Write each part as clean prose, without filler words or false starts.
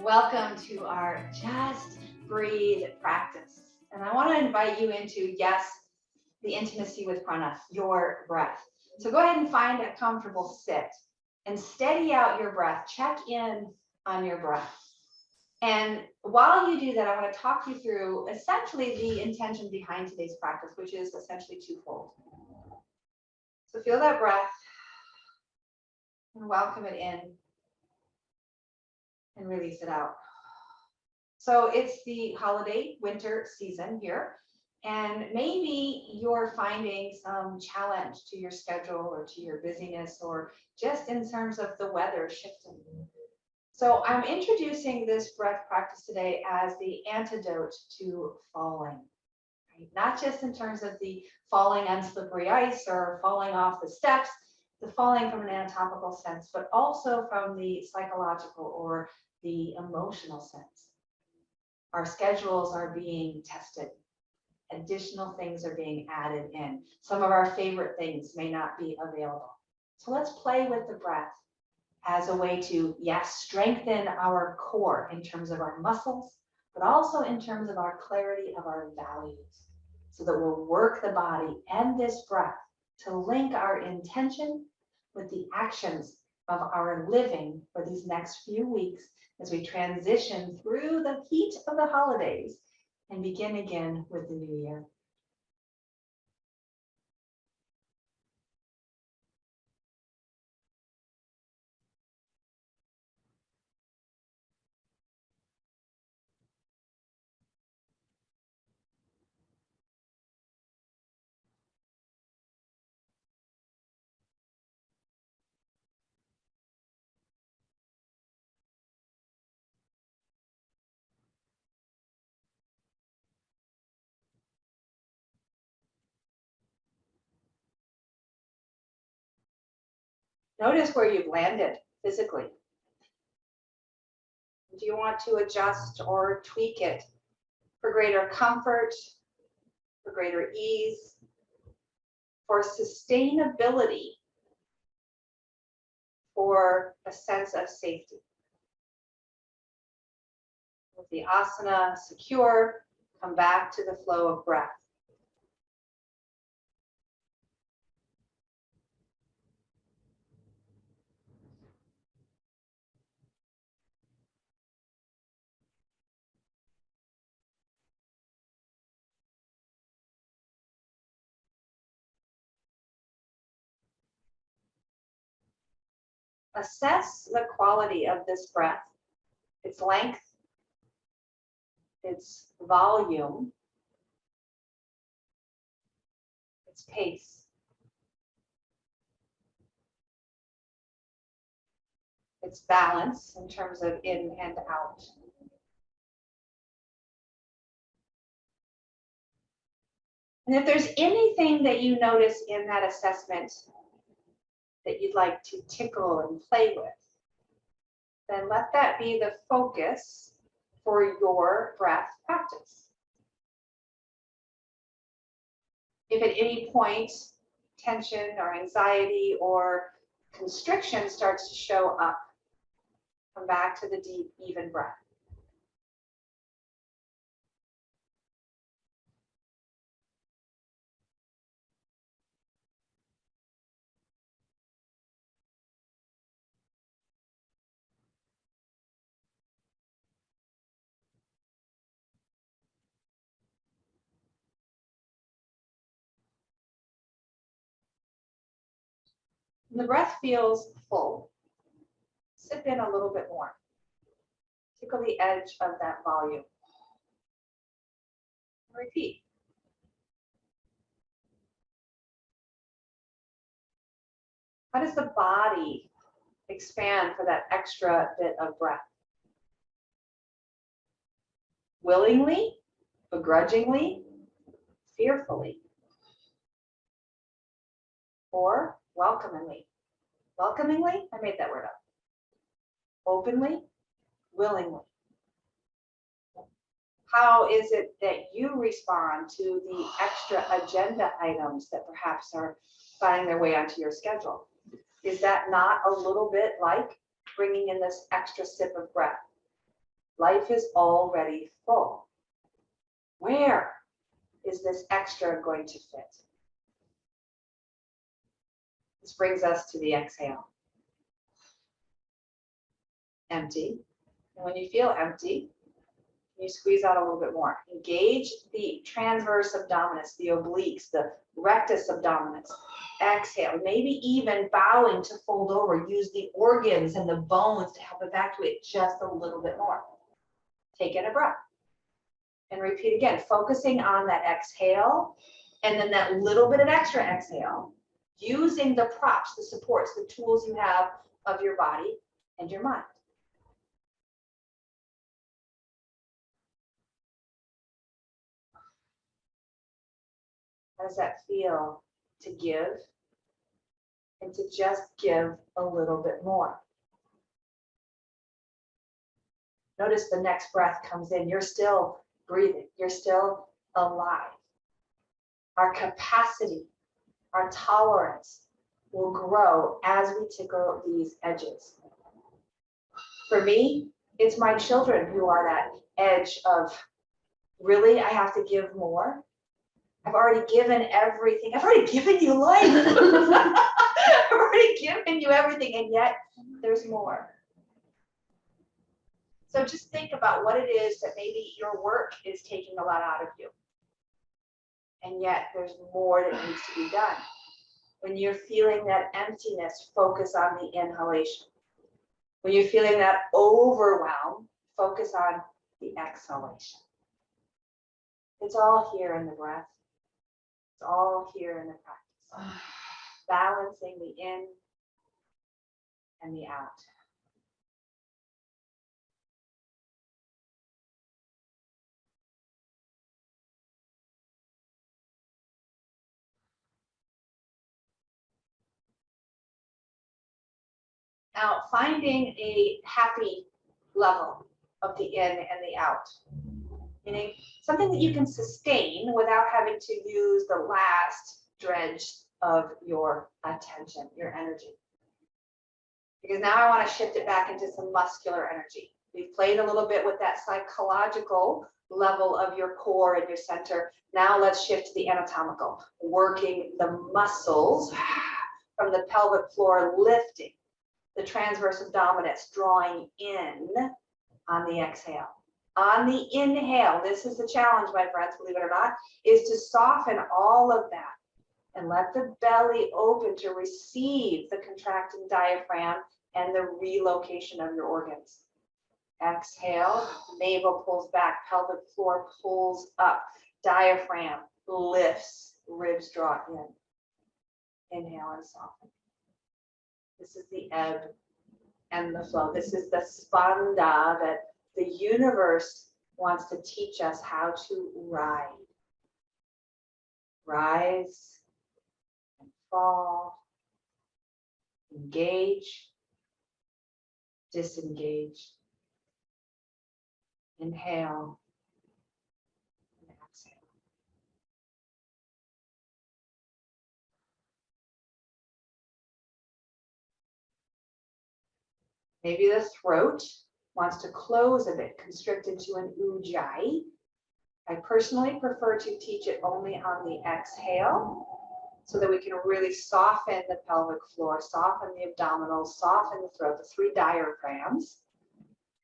Welcome to our Just Breathe practice. And I want to invite you into, yes, the intimacy with prana, your breath. So go ahead and find a comfortable sit and steady out your breath. Check in on your breath. And while you do that, I want to talk you through essentially the intention behind today's practice, which is essentially twofold. So feel that breath and welcome it in and release it out. So it's the holiday winter season here, and maybe you're finding some challenge to your schedule or to your busyness or just in terms of the weather shifting. So I'm introducing this breath practice today as the antidote to falling, right? Not just in terms of the falling on slippery ice or falling off the steps, the falling from an anatomical sense, but also from the psychological or the emotional sense. Our schedules are being tested. Additional things are being added in. Some of our favorite things may not be available. So let's play with the breath as a way to, yes, strengthen our core in terms of our muscles, but also in terms of our clarity of our values, so that we'll work the body and this breath to link our intention with the actions of our living for these next few weeks as we transition through the heat of the holidays and begin again with the new year. Notice where you've landed physically. Do you want to adjust or tweak it for greater comfort, for greater ease, for sustainability, for a sense of safety? With the asana secure, come back to the flow of breath. Assess the quality of this breath, its length, its volume, its pace, its balance in terms of in and out. And if there's anything that you notice in that assessment that you'd like to tickle and play with, then let that be the focus for your breath practice. If at any point tension or anxiety or constriction starts to show up, come back to the deep, even breath. When the breath feels full, sip in a little bit more. Tickle the edge of that volume. Repeat. How does the body expand for that extra bit of breath? Willingly, begrudgingly, fearfully, or welcomingly? Welcomingly, I made that word up. Openly, willingly. How is it that you respond to the extra agenda items that perhaps are finding their way onto your schedule? Is that not a little bit like bringing in this extra sip of breath? Life is already full. Where is this extra going to fit? This brings us to the exhale. Empty. And when you feel empty, you squeeze out a little bit more. Engage the transverse abdominis, the obliques, the rectus abdominis. Exhale, maybe even bowing to fold over. Use the organs and the bones to help evacuate just a little bit more. Take in a breath and repeat again, focusing on that exhale and then that little bit of extra exhale, using the props, the supports, the tools you have of your body and your mind. How does that feel to give and to just give a little bit more? Notice the next breath comes in. You're still breathing. You're still alive. Our capacity, our tolerance will grow as we tickle these edges. For me, it's my children who are that edge of, really, I have to give more? I've already given everything. I've already given you life. I've already given you everything, and yet there's more. So just think about what it is that maybe your work is taking a lot out of you. And yet there's more that needs to be done. When you're feeling that emptiness, focus on the inhalation. When you're feeling that overwhelm, focus on the exhalation. It's all here in the breath. It's all here in the practice. Balancing the in and the out. Now, finding a happy level of the in and the out, meaning something that you can sustain without having to use the last dredge of your attention, your energy. Because now I want to shift it back into some muscular energy. We've played a little bit with that psychological level of your core and your center. Now let's shift to the anatomical, working the muscles from the pelvic floor, lifting the transverse abdominis, drawing in on the exhale. On the inhale, this is the challenge, my friends, believe it or not, is to soften all of that and let the belly open to receive the contracting diaphragm and the relocation of your organs. Exhale, navel pulls back, pelvic floor pulls up, diaphragm lifts, ribs draw in. Inhale and soften. This is the ebb and the flow. This is the spanda that the universe wants to teach us how to ride. Rise and fall. Engage. Disengage. Inhale and exhale. Maybe the throat wants to close a bit, constrict into an ujjayi. I personally prefer to teach it only on the exhale so that we can really soften the pelvic floor, soften the abdominals, soften the throat, the 3 diaphragms,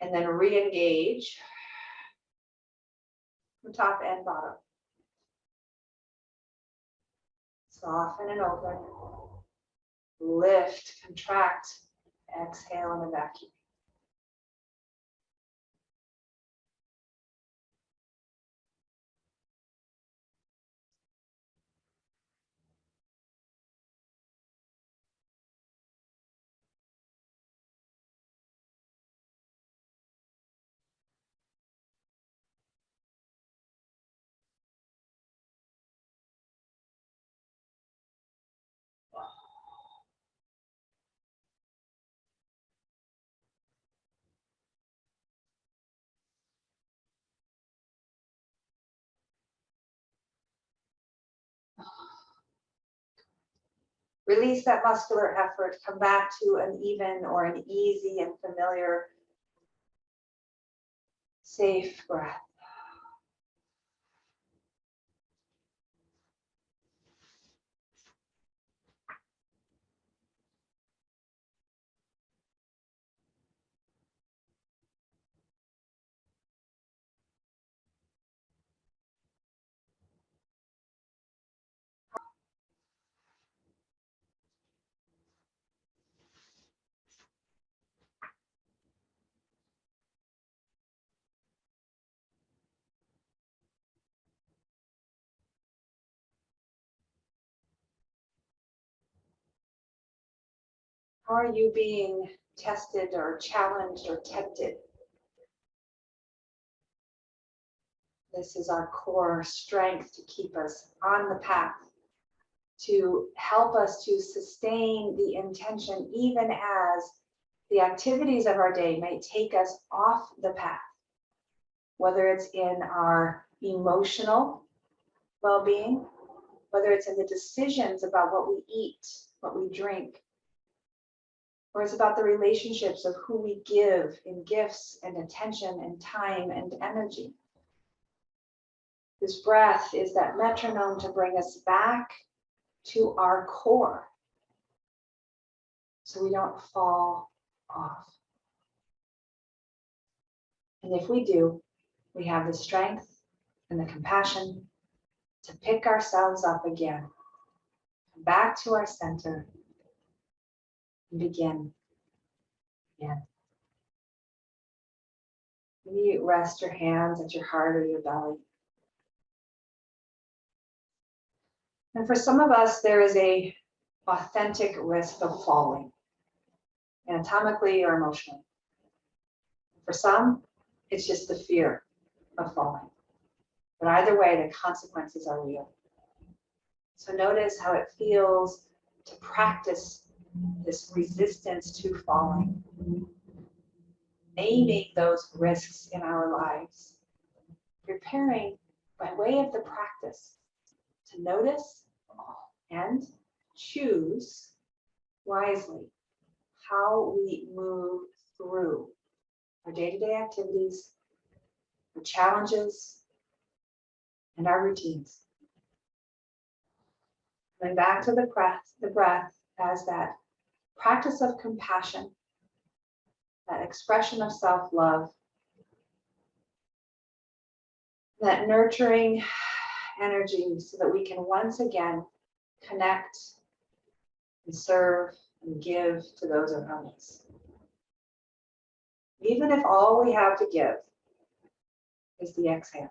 and then re-engage from top and bottom. Soften and open. Lift, contract, exhale and evacuate. Release that muscular effort, come back to an even or an easy and familiar safe breath. How are you being tested or challenged or tempted? This is our core strength to keep us on the path, to help us to sustain the intention even as the activities of our day may take us off the path, whether it's in our emotional well-being, whether it's in the decisions about what we eat, what we drink, or it's about the relationships of who we give in gifts and attention and time and energy. This breath is that metronome to bring us back to our core so we don't fall off. And if we do, we have the strength and the compassion to pick ourselves up again, back to our center, and begin again. Maybe rest your hands at your heart or your belly. And for some of us, there is a authentic risk of falling, anatomically or emotionally. For some, it's just the fear of falling. But either way, the consequences are real. So notice how it feels to practice this resistance to falling, naming those risks in our lives, preparing by way of the practice to notice and choose wisely how we move through our day-to-day activities, our challenges, and our routines. Coming back to the breath as that practice of compassion, that expression of self-love, that nurturing energy so that we can once again connect and serve and give to those around us. Even if all we have to give is the exhale.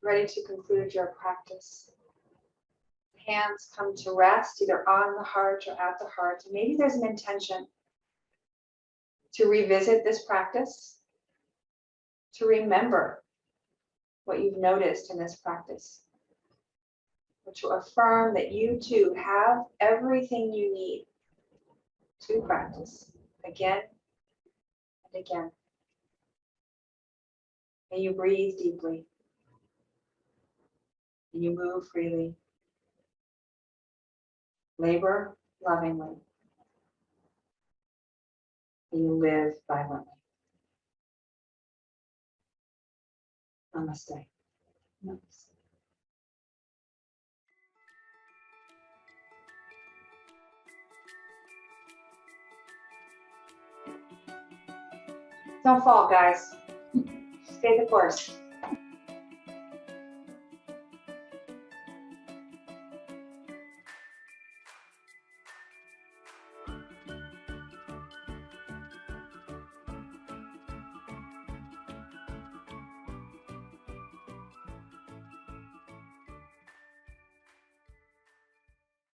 Ready to conclude your practice. Hands come to rest either on the heart or at the heart. And maybe there's an intention to revisit this practice, to remember what you've noticed in this practice, or to affirm that you too have everything you need to practice again and again. May you breathe deeply. And you move freely. Labor lovingly. And you live vibrantly. Namaste. Namaste. Don't fall, guys. Stay the course.